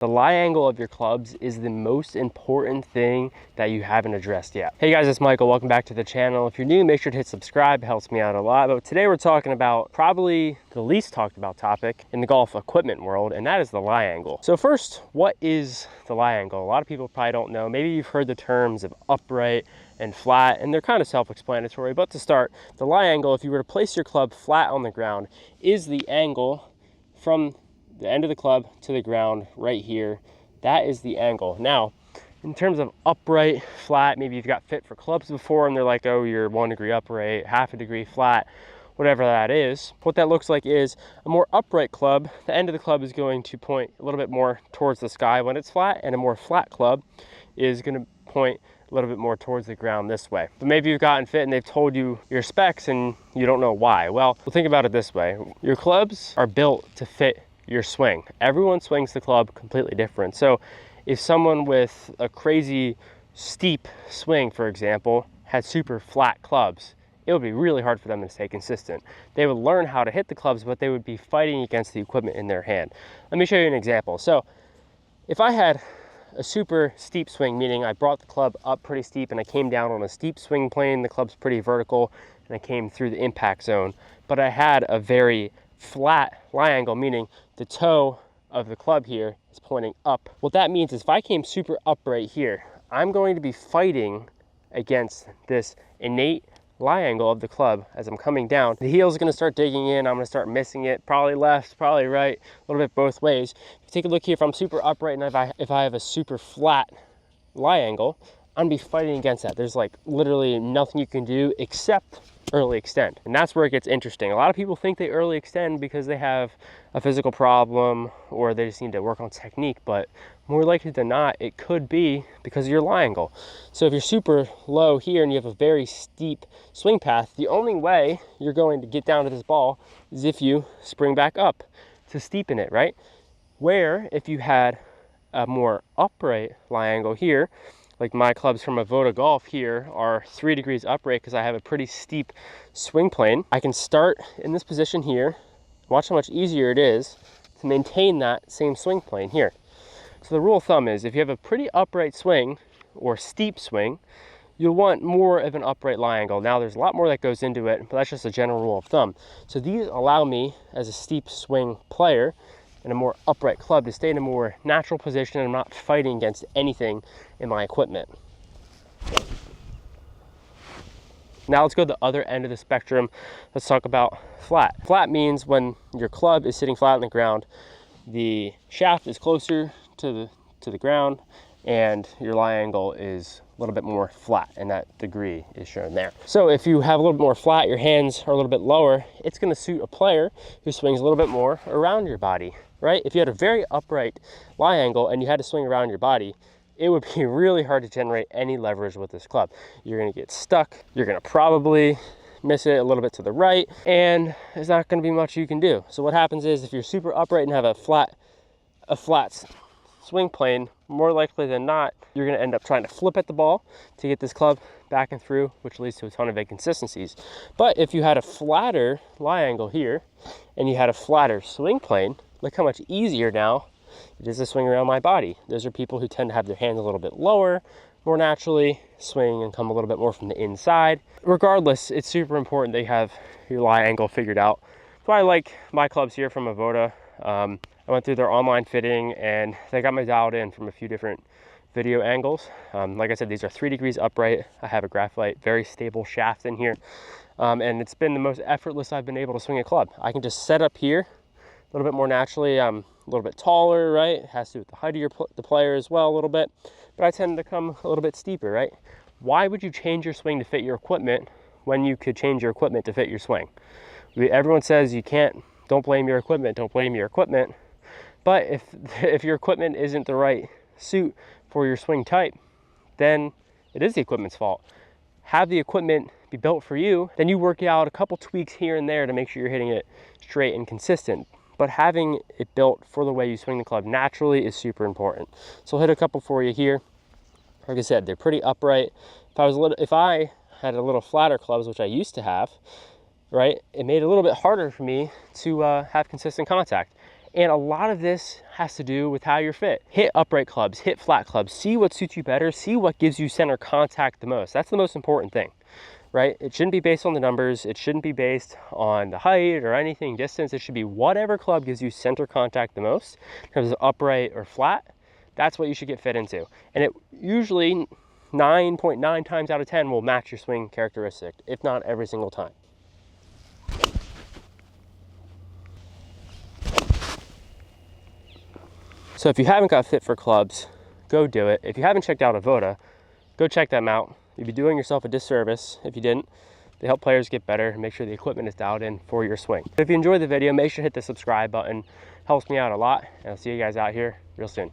The lie angle of your clubs is the most important thing that you haven't addressed yet. Hey guys, it's Michael. Welcome back to the channel. If you're new, make sure to hit subscribe. It helps me out a lot. But today we're talking about probably the least talked about topic in the golf equipment world, and that is the lie angle. So first, what is the lie angle? A lot of people probably don't know. Maybe you've heard the terms of upright and flat, and they're kind of self-explanatory. But to start, the lie angle, if you were to place your club flat on the ground, is the angle from the end of the club to the ground right here. That is the angle. Now, in terms of upright, flat, maybe you've got fit for clubs before and they're like, oh, you're 1 degree upright, half a degree flat, whatever that is. What that looks like is a more upright club. The end of the club is going to point a little bit more towards the sky when it's flat, and a more flat club is going to point a little bit more towards the ground this way. But maybe you've gotten fit and they've told you your specs and you don't know why. Well, think about it this way. Your clubs are built to fit your swing. Everyone swings the club completely different. So if someone with a crazy steep swing, for example, had super flat clubs, it would be really hard for them to stay consistent. They would learn how to hit the clubs, but they would be fighting against the equipment in their hand. Let me show you an example. So if I had a super steep swing, meaning I brought the club up pretty steep and I came down on a steep swing plane, the club's pretty vertical, and I came through the impact zone, but I had a very flat lie angle, meaning the toe of the club here is pointing up. What that means is if I came super upright here, I'm going to be fighting against this innate lie angle of the club as I'm coming down. The heel is going to start digging in. I'm going to start missing it, probably left, probably right, a little bit both ways. If you take a look here, if I'm super upright and if I have a super flat lie angle, I'm going to be fighting against that. There's like literally nothing you can do except early extend. And that's where it gets interesting. A lot of people think they early extend because they have a physical problem or they just need to work on technique, but more likely than not, it could be because of your lie angle. So if you're super low here and you have a very steep swing path, the only way you're going to get down to this ball is if you spring back up to steepen it, right? Where if you had a more upright lie angle here, like my clubs from Avoda Golf here are 3 degrees upright because I have a pretty steep swing plane. I can start in this position here. Watch how much easier it is to maintain that same swing plane here. So the rule of thumb is if you have a pretty upright swing or steep swing, you'll want more of an upright lie angle. Now there's a lot more that goes into it, but that's just a general rule of thumb. So these allow me as a steep swing player and a more upright club to stay in a more natural position and I'm not fighting against anything in my equipment. Now let's go to the other end of the spectrum. Let's talk about flat. Flat means when your club is sitting flat on the ground, the shaft is closer to the ground and your lie angle is a little bit more flat, and that degree is shown there. So if you have a little bit more flat, your hands are a little bit lower, it's going to suit a player who swings a little bit more around your body, right? If you had a very upright lie angle and you had to swing around your body, it would be really hard to generate any leverage with this club. You're going to get stuck. You're going to probably miss it a little bit to the right, and there's not going to be much you can do. So what happens is if you're super upright and have a flat swing plane, more likely than not, you're going to end up trying to flip at the ball to get this club back and through, which leads to a ton of inconsistencies. But if you had a flatter lie angle here and you had a flatter swing plane, look how much easier now it is to swing around my body. Those are people who tend to have their hands a little bit lower, more naturally, swing and come a little bit more from the inside. Regardless, it's super important that you have your lie angle figured out. So I like my clubs here from Avoda. I went through their online fitting and they got me dialed in from a few different video angles. Like I said, these are 3 degrees upright. I have a graphite, very stable shaft in here. And it's been the most effortless I've been able to swing a club. I can just set up here a little bit more naturally. I'm a little bit taller, right? It has to do with the height of the player as well a little bit, but I tend to come a little bit steeper, right? Why would you change your swing to fit your equipment when you could change your equipment to fit your swing? Everyone says you can't, don't blame your equipment, don't blame your equipment. But if your equipment isn't the right suit for your swing type, then it is the equipment's fault. Have the equipment be built for you, then you work out a couple tweaks here and there to make sure you're hitting it straight and consistent. But having it built for the way you swing the club naturally is super important. So I'll hit a couple for you here. Like I said, they're pretty upright. If I had a little flatter clubs, which I used to have, right, it made it a little bit harder for me to have consistent contact. And a lot of this has to do with how you're fit. Hit upright clubs, hit flat clubs, see what suits you better, see what gives you center contact the most. That's the most important thing, right? It shouldn't be based on the numbers. It shouldn't be based on the height or anything, distance. It should be whatever club gives you center contact the most, in terms of upright or flat. That's what you should get fit into. And it usually 9.9 times out of 10 will match your swing characteristic, if not every single time. So if you haven't got fit for clubs, go do it. If you haven't checked out Avoda, go check them out. You'd be doing yourself a disservice if you didn't. They help players get better and make sure the equipment is dialed in for your swing. If you enjoyed the video, make sure to hit the subscribe button. Helps me out a lot. And I'll see you guys out here real soon.